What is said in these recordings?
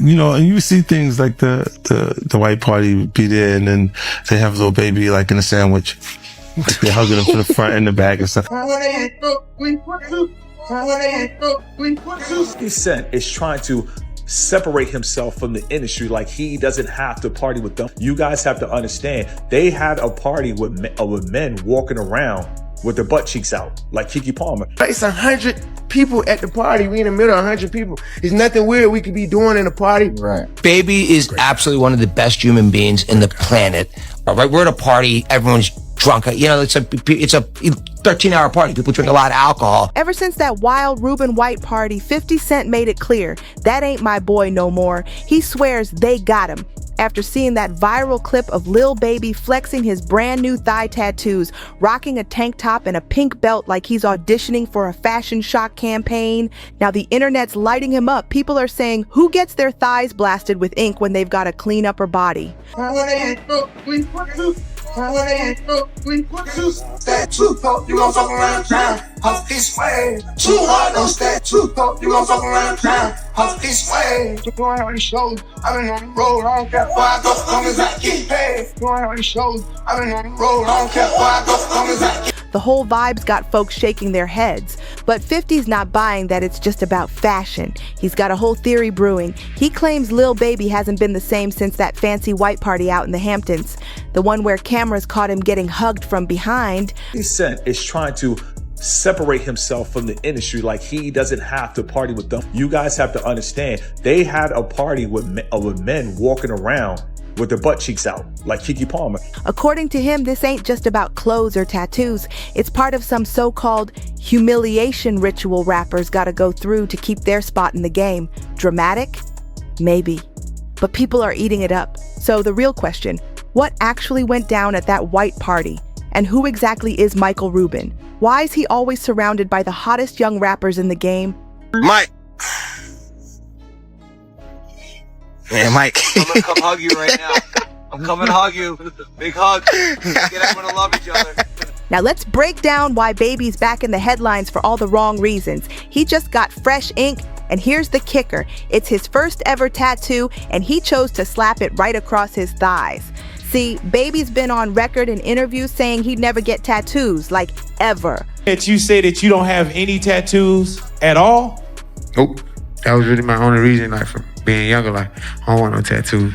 You know, and you see things like the white party be there, and then they have Lil Baby like in a sandwich. Like they're hugging him from the front and the back and stuff. 50 Cent is trying to separate himself from the industry like he doesn't have to party with them. You guys have to understand, they had a party with men walking around with their butt cheeks out, like Keke Palmer. It's 100 people at the party. We in the middle of 100 people. There's nothing weird we could be doing in a party. Right. Baby is absolutely one of the best human beings in the planet. All right, we're at a party, everyone's drunk. You know, it's a 13-hour party. People drink a lot of alcohol. Ever since that wild Rubin White party, 50 Cent made it clear, that ain't my boy no more. He swears they got him. After seeing that viral clip of Lil Baby flexing his brand new thigh tattoos, rocking a tank top and a pink belt like he's auditioning for a fashion shock campaign. Now the internet's lighting him up. People are saying, who gets their thighs blasted with ink when they've got a clean upper body? That tooth up, you gon' fuck around town. Off this way. Too hard on that tooth up, you gon' fuck around town. Off this way. Going on these shows, I've been on the road, I don't care where I go, as long as I get paid. Going on these shows, I've been on the road, I don't care where I go, as long as I get paid. The whole vibe's got folks shaking their heads. But 50's not buying that it's just about fashion. He's got a whole theory brewing. He claims Lil Baby hasn't been the same since that fancy white party out in the Hamptons. The one where cameras caught him getting hugged from behind. 50 Cent is trying to separate himself from the industry like he doesn't have to party with them. You guys have to understand, they had a party with men walking around with their butt cheeks out, like Keke Palmer. According to him, this ain't just about clothes or tattoos. It's part of some so-called humiliation ritual rappers gotta go through to keep their spot in the game. Dramatic? Maybe. But people are eating it up. So the real question, what actually went down at that white party? And who exactly is Michael Rubin? Why is he always surrounded by the hottest young rappers in the game? Mike. Man, Mike. I'm gonna come hug you right now. I'm coming to hug you. Big hug. Get everyone to love each other. Now let's break down why Baby's back in the headlines for all the wrong reasons. He just got fresh ink, and here's the kicker. It's his first ever tattoo, and he chose to slap it right across his thighs. See, Baby's been on record in interviews saying he'd never get tattoos, like ever. That you say that you don't have any tattoos at all? Nope. That was really my only reason, like, for being younger. Like, I don't want no tattoos.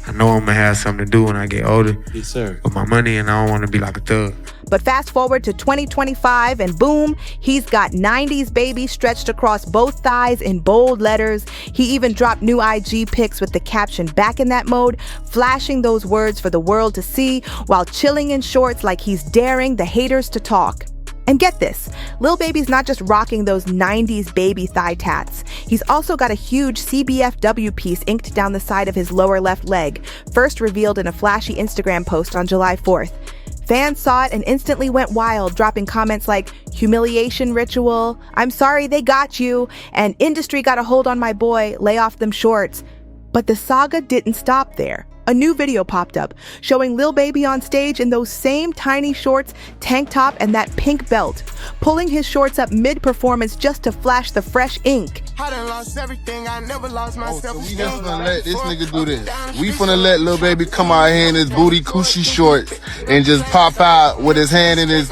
I know I'm gonna have something to do when I get older. Yes, sir. With my money, and I don't want to be like a thug. But fast forward to 2025 and boom, he's got 90s Baby stretched across both thighs in bold letters. He even dropped new IG pics with the caption "back in that mode," flashing those words for the world to see while chilling in shorts like he's daring the haters to talk. And get this, Lil Baby's not just rocking those 90s baby thigh tats. He's also got a huge CBFW piece inked down the side of his lower left leg, first revealed in a flashy Instagram post on July 4th. Fans saw it and instantly went wild, dropping comments like, "Humiliation ritual," "I'm sorry they got you," and "Industry got a hold on my boy, lay off them shorts." But the saga didn't stop there. A new video popped up, showing Lil Baby on stage in those same tiny shorts, tank top, and that pink belt, pulling his shorts up mid-performance just to flash the fresh ink. I done lost everything, I never lost myself. So we just gonna let this nigga do this. We finna let Lil Baby come out here in his booty coochie shorts and just pop out with his hand in his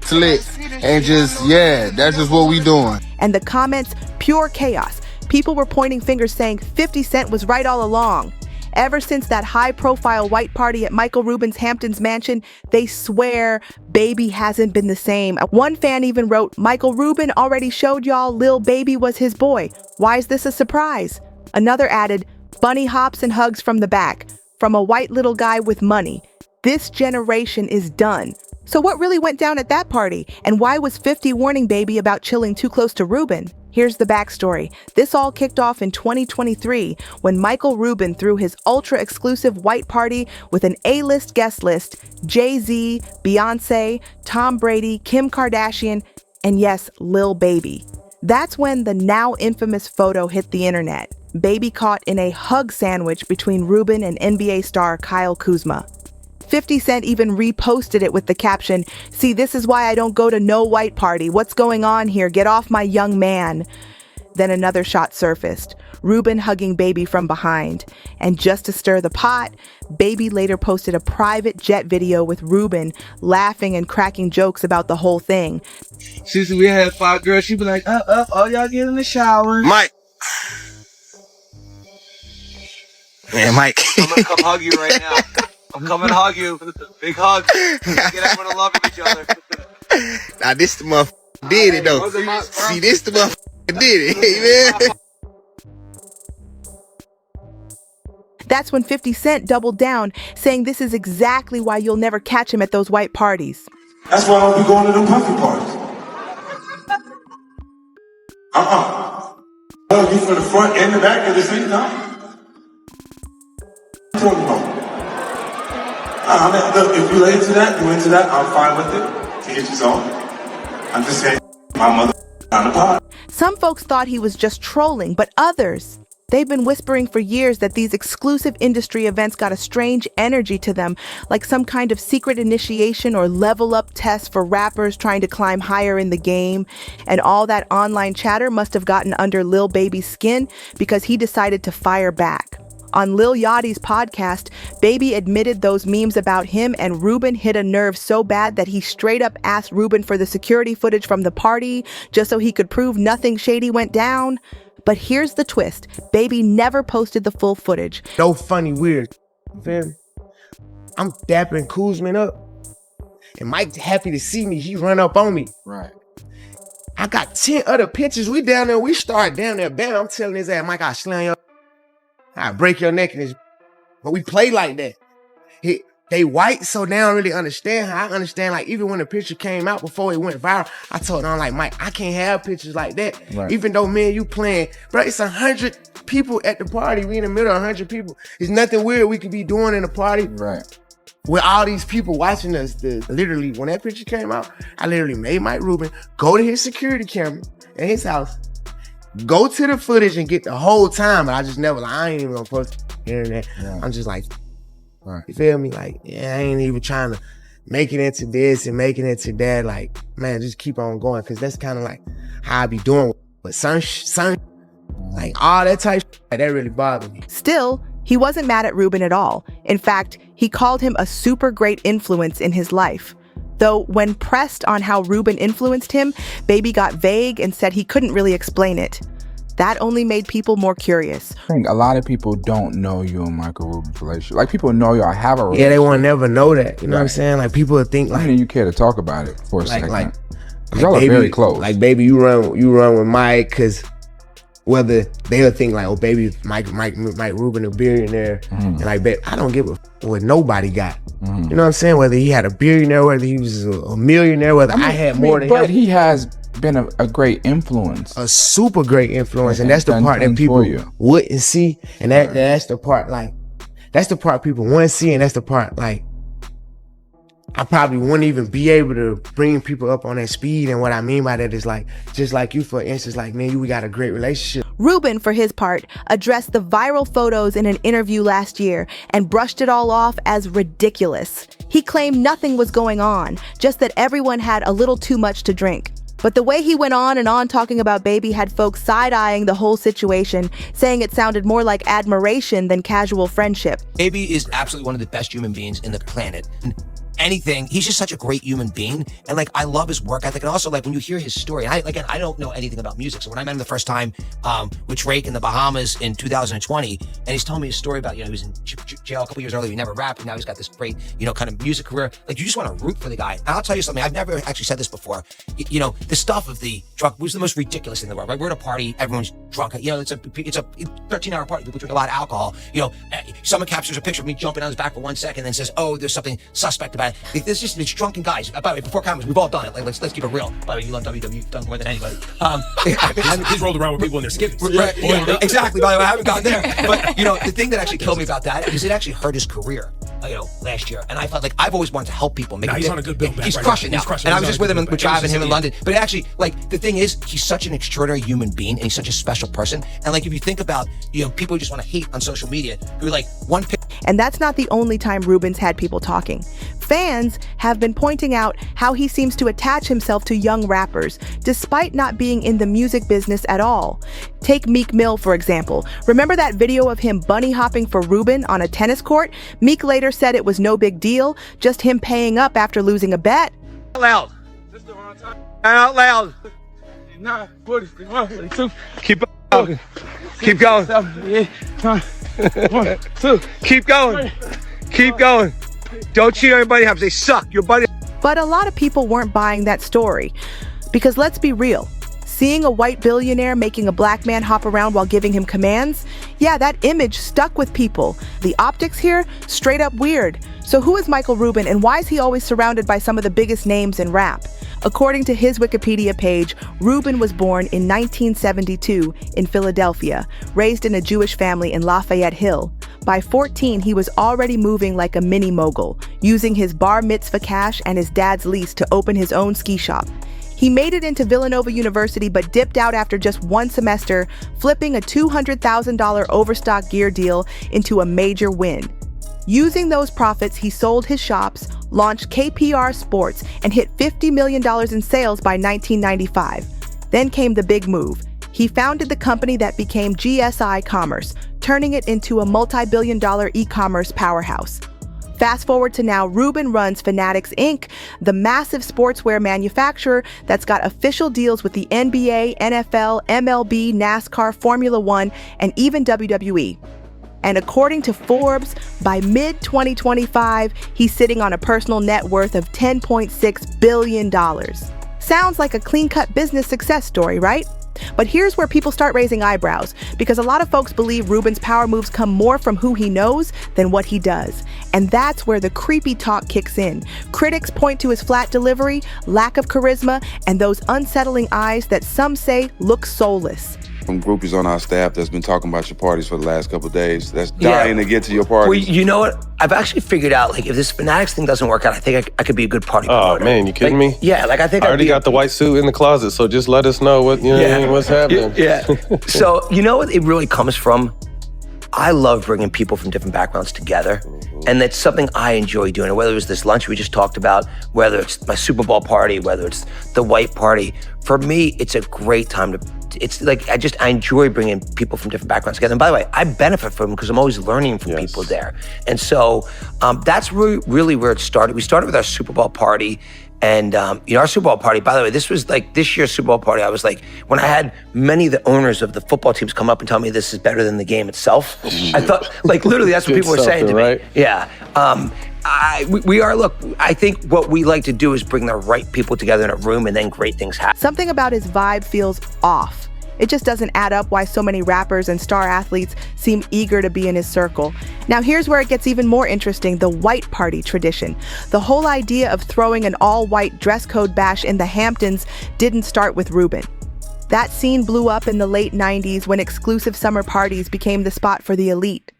slit and just, yeah, that's just what we doing. And the comments, pure chaos. People were pointing fingers saying 50 Cent was right all along. Ever since that high-profile white party at Michael Rubin's Hamptons mansion, they swear Baby hasn't been the same. One fan even wrote, "Michael Rubin already showed y'all Lil Baby was his boy. Why is this a surprise?" Another added, "Bunny hops and hugs from the back, from a white little guy with money. This generation is done." So what really went down at that party? And why was 50 warning Baby about chilling too close to Rubin? Here's the backstory. This all kicked off in 2023 when Michael Rubin threw his ultra-exclusive white party with an A-list guest list, Jay-Z, Beyonce, Tom Brady, Kim Kardashian, and yes, Lil Baby. That's when the now infamous photo hit the internet. Baby caught in a hug sandwich between Rubin and NBA star Kyle Kuzma. 50 Cent even reposted it with the caption, "See, this is why I don't go to no white party. What's going on here? Get off my young man." Then another shot surfaced. Rubin hugging Baby from behind. And just to stir the pot, Baby later posted a private jet video with Rubin laughing and cracking jokes about the whole thing. Since we had 5 girls, she'd be like, up, all y'all get in the shower. Mike. Man, Mike. I'm gonna come hug you right now. I'm coming to hug you. Big hug. Get everyone loving each other. Now this the motherfucker did it though. See, this the motherfucker did it, man. That's when 50 Cent doubled down, saying this is exactly why you'll never catch him at those white parties. That's why I don't be going to them puffy parties. Hug you from the front and the back at the same time. What are you talking about? I mean, look, if you're into that, I'm fine with it. To each his own. I'm just saying, my mother on the pod. Some folks thought he was just trolling, but others, they've been whispering for years that these exclusive industry events got a strange energy to them, like some kind of secret initiation or level up test for rappers trying to climb higher in the game. And all that online chatter must have gotten under Lil Baby's skin because he decided to fire back. On Lil Yachty's podcast, Baby admitted those memes about him and Rubin hit a nerve so bad that he straight up asked Rubin for the security footage from the party just so he could prove nothing shady went down. But here's the twist. Baby never posted the full footage. No funny weird. Feel me? I'm dapping Kuzman up. And Mike happy to see me. He run up on me. Right. I got 10 other pictures. We down there. We start down there. Bam, I'm telling his ass, Mike, I'll slam your... I'll break your neck in this... But we play like that. They white, so they don't really understand how I understand. Like, even when the picture came out before it went viral, I told them, like, Mike, I can't have pictures like that. Right. Even though me and you playing, bro, it's 100 people at the party. We in the middle of 100 people. There's nothing weird we could be doing in a party. Right. With all these people watching us. Literally, when that picture came out, I literally made Mike Rubin go to his security camera at his house, go to the footage and get the whole time. But I just never, like, I ain't even gonna post the internet. Yeah. I'm just like, right. You feel me? Like, yeah, I ain't even trying to make it into this and make it into that. Like, man, just keep on going. Cause that's kind of like how I be doing. But son, like all that type of shit, that really bothered me. Still, he wasn't mad at Rubin at all. In fact, he called him a super great influence in his life. Though when pressed on how Rubin influenced him, Baby got vague and said he couldn't really explain it. That only made people more curious. I think a lot of people don't know you and Michael Rubin's relationship. Like, people know y'all have a relationship. Yeah, they won't never know that. You know what I'm saying? Like, people would think like... I mean, you care to talk about it for a second. Like y'all are very close. Like, Baby, you run with Mike, because whether they'll think like, oh, Baby, Mike Rubin a billionaire. And like, babe, I don't give a what nobody got. You know what I'm saying? Whether he had a billionaire, whether he was a millionaire, whether I had more than him. But he has been a great influence. A super great influence. And that's the part that people wouldn't see. And that's the part, like, that's the part people want to see. And that's the part, like, I probably wouldn't even be able to bring people up on that speed. And what I mean by that is, like, just like you, for instance, like, man, we got a great relationship. Rubin, for his part, addressed the viral photos in an interview last year and brushed it all off as ridiculous. He claimed nothing was going on, just that everyone had a little too much to drink. But the way he went on and on talking about Baby had folks side-eyeing the whole situation, saying it sounded more like admiration than casual friendship. Baby is absolutely one of the best human beings in the planet. Anything, he's just such a great human being, and like, I love his work ethic. And also, like, when you hear his story, and I don't know anything about music, so when I met him the first time with Drake in the Bahamas in 2020, and he's telling me his story about, he was in jail a couple years earlier, he never rapped, and now he's got this great, kind of music career. Like, you just want to root for the guy. And I'll tell you something, I've never actually said this before. The stuff of the drunk was the most ridiculous thing in the world, right? We're at a party, everyone's drunk. It's a 13-hour party, people drink a lot of alcohol. Someone captures a picture of me jumping on his back for 1 second, and then says, oh, there's something suspect about it. It's drunken guys. By the way, before cameras, we've all done it. Like, let's keep it real. By the way, you love WWE, you've done more than anybody. He's rolled around with people in their skivvies. Right, yeah, exactly. By the way, I haven't gotten there. But the thing that actually killed me about that is it actually hurt his career. Last year, and I felt like I've always wanted to help people. He's on a good build back. He's crushing now. And I was just with him with Trav and him in London. But actually, like, the thing is, he's such an extraordinary human being, and he's such a special person. And like, if you think about, people who just want to hate on social media, who like one. And that's not the only time Rubin's had people talking. Fans have been pointing out how he seems to attach himself to young rappers, despite not being in the music business at all. Take Meek Mill, for example. Remember that video of him bunny hopping for Rubin on a tennis court? Meek later said it was no big deal, just him paying up after losing a bet. Out loud. Out loud. 9, 40, 22. Keep going. Keep going. 1, 2. Keep going. Keep going. Don't cheat on your buddy hops. They suck. Your buddy. But a lot of people weren't buying that story. Because let's be real. Seeing a white billionaire making a black man hop around while giving him commands, yeah, that image stuck with people. The optics here, straight up weird. So who is Michael Rubin and why is he always surrounded by some of the biggest names in rap? According to his Wikipedia page, Rubin was born in 1972 in Philadelphia, raised in a Jewish family in Lafayette Hill. By 14, he was already moving like a mini mogul, using his bar mitzvah cash and his dad's lease to open his own ski shop. He made it into Villanova University but dipped out after just one semester, flipping a $200,000 overstock gear deal into a major win. Using those profits, he sold his shops, launched KPR Sports, and hit $50 million in sales by 1995. Then came the big move. He founded the company that became GSI Commerce, turning it into a multi-billion-dollar e-commerce powerhouse. Fast forward to now, Rubin runs Fanatics Inc., the massive sportswear manufacturer that's got official deals with the NBA, NFL, MLB, NASCAR, Formula One, and even WWE. And according to Forbes, by mid-2025, he's sitting on a personal net worth of $10.6 billion. Sounds like a clean-cut business success story, right? But here's where people start raising eyebrows, because a lot of folks believe Rubin's power moves come more from who he knows than what he does. And that's where the creepy talk kicks in. Critics point to his flat delivery, lack of charisma, and those unsettling eyes that some say look soulless. Some groupies on our staff that's been talking about your parties for the last couple of days. That's dying to get to your parties. Well, you know what? I've actually figured out, like, if this Fanatics thing doesn't work out, I think I could be a good party promoter. Oh, man, you kidding me? Yeah, like, I think I already got the white suit in the closet, so just let us know what, what's happening. Yeah. So, you know what it really comes from? I love bringing people from different backgrounds together. And that's something I enjoy doing. Whether it was this lunch we just talked about, whether it's my Super Bowl party, whether it's the white party. For me, it's a great time it's like, I enjoy bringing people from different backgrounds together. And by the way, I benefit from them because I'm always learning from people there. And so that's really where it started. We started with our Super Bowl party. And, our Super Bowl party, by the way, this was like this year's Super Bowl party. I was like, when I had many of the owners of the football teams come up and tell me this is better than the game itself, I thought, like, literally that's what people were saying to me. Right? Yeah. I think what we like to do is bring the right people together in a room and then great things happen. Something about his vibe feels off. It just doesn't add up why so many rappers and star athletes seem eager to be in his circle. Now here's where it gets even more interesting, the white party tradition. The whole idea of throwing an all-white dress code bash in the Hamptons didn't start with Rubin. That scene blew up in the late 90s when exclusive summer parties became the spot for the elite.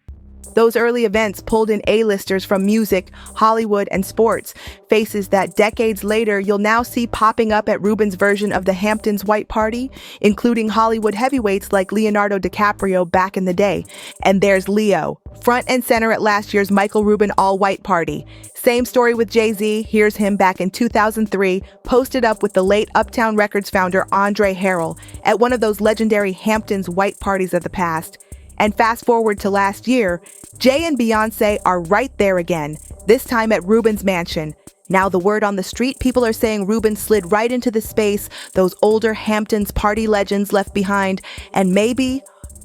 Those early events pulled in A-listers from music, Hollywood, and sports, faces that decades later you'll now see popping up at Rubin's version of the Hamptons white party, including Hollywood heavyweights like Leonardo DiCaprio back in the day. And there's Leo, front and center at last year's Michael Rubin all-white party. Same story with Jay-Z. Here's him back in 2003, posted up with the late Uptown Records founder Andre Harrell at one of those legendary Hamptons white parties of the past. And fast forward to last year, Jay and Beyonce are right there again, this time at Rubin's mansion. Now the word on the street, people are saying Rubin slid right into the space those older Hamptons party legends left behind, and maybe,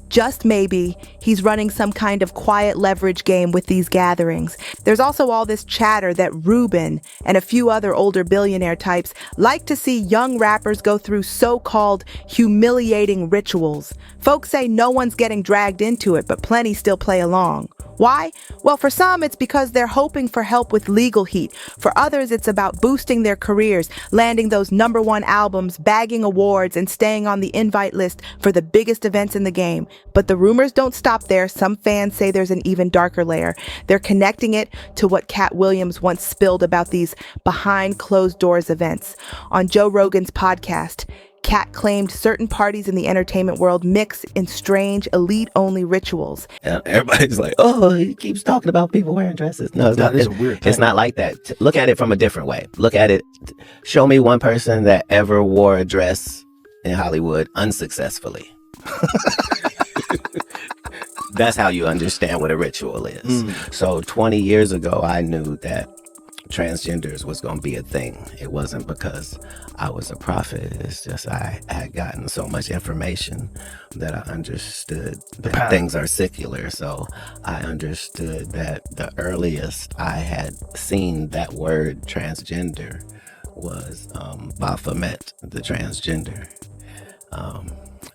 just maybe, he's running some kind of quiet leverage game with these gatherings. There's also all this chatter that Rubin and a few other older billionaire types like to see young rappers go through so-called humiliating rituals. Folks say no one's getting dragged into it, but plenty still play along. Why? Well, for some, it's because they're hoping for help with legal heat. For others, it's about boosting their careers, landing those #1 albums, bagging awards, and staying on the invite list for the biggest events in the game. But the rumors don't stop there. Some fans say there's an even darker layer. They're connecting it to what Cat Williams once spilled about these behind closed doors events. On Joe Rogan's podcast, Kat claimed certain parties in the entertainment world mix in strange, elite-only rituals. And everybody's like, oh, he keeps talking about people wearing dresses. No, it's not. It's not like that. Look at it from a different way. Look at it. Show me one person that ever wore a dress in Hollywood unsuccessfully. That's how you understand what a ritual is. So 20 years ago, I knew that transgenders was going to be a thing. It wasn't because I was a prophet. It's just I had gotten so much information that I understood that things are secular. So I understood that the earliest I had seen that word transgender was Baphomet, the transgender.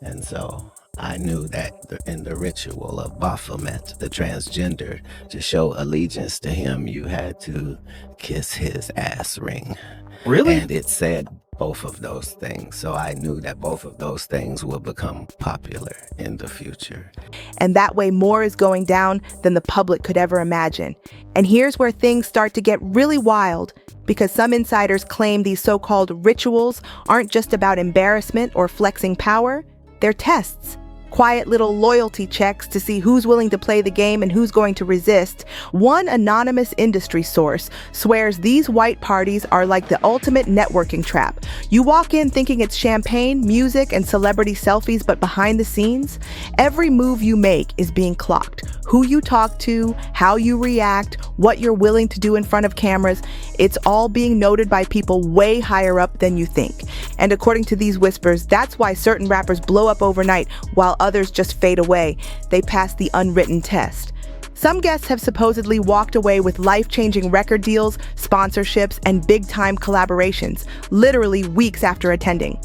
And so I knew that in the ritual of Baphomet, the transgender, to show allegiance to him, you had to kiss his ass ring. Really? And it said both of those things. So I knew that both of those things will become popular in the future. And that way more is going down than the public could ever imagine. And here's where things start to get really wild, because some insiders claim these so-called rituals aren't just about embarrassment or flexing power. They're tests. Quiet little loyalty checks to see who's willing to play the game and who's going to resist. One anonymous industry source swears these white parties are like the ultimate networking trap. You walk in thinking it's champagne, music, and celebrity selfies, but behind the scenes, every move you make is being clocked. Who you talk to, how you react, what you're willing to do in front of cameras, it's all being noted by people way higher up than you think. And according to these whispers, that's why certain rappers blow up overnight while others just fade away. They pass the unwritten test. Some guests have supposedly walked away with life-changing record deals, sponsorships, and big-time collaborations, literally weeks after attending.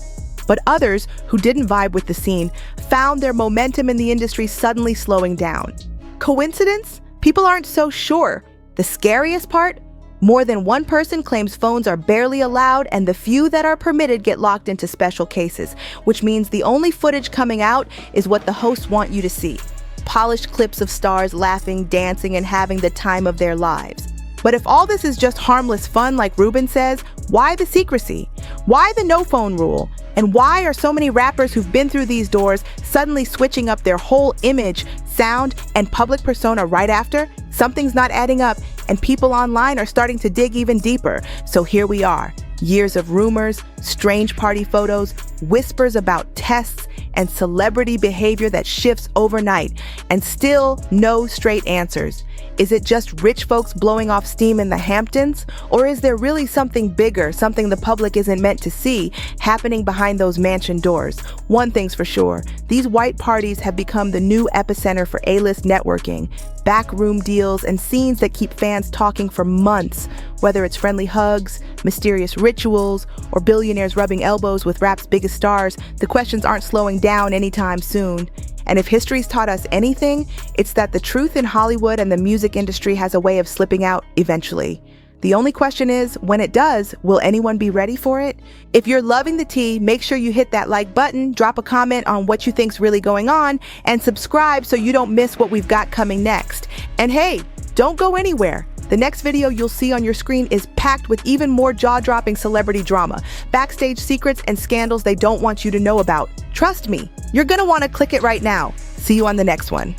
But others, who didn't vibe with the scene, found their momentum in the industry suddenly slowing down. Coincidence? People aren't so sure. The scariest part? More than one person claims phones are barely allowed, and the few that are permitted get locked into special cases, which means the only footage coming out is what the hosts want you to see. Polished clips of stars laughing, dancing, and having the time of their lives. But if all this is just harmless fun, like Rubin says, why the secrecy? Why the no phone rule? And why are so many rappers who've been through these doors suddenly switching up their whole image, sound, and public persona right after? Something's not adding up, and people online are starting to dig even deeper. So here we are, years of rumors, strange party photos, whispers about tests, and celebrity behavior that shifts overnight, and still no straight answers. Is it just rich folks blowing off steam in the Hamptons? Or is there really something bigger, something the public isn't meant to see, happening behind those mansion doors? One thing's for sure, these white parties have become the new epicenter for A-list networking, backroom deals, and scenes that keep fans talking for months. Whether it's friendly hugs, mysterious rituals, or billionaires rubbing elbows with rap's biggest stars, the questions aren't slowing down anytime soon. And if history's taught us anything, it's that the truth in Hollywood and the music industry has a way of slipping out eventually. The only question is, when it does, will anyone be ready for it? If you're loving the tea, make sure you hit that like button, drop a comment on what you think's really going on, and subscribe so you don't miss what we've got coming next. And hey, don't go anywhere. The next video you'll see on your screen is packed with even more jaw-dropping celebrity drama, backstage secrets, and scandals they don't want you to know about. Trust me, you're gonna want to click it right now. See you on the next one.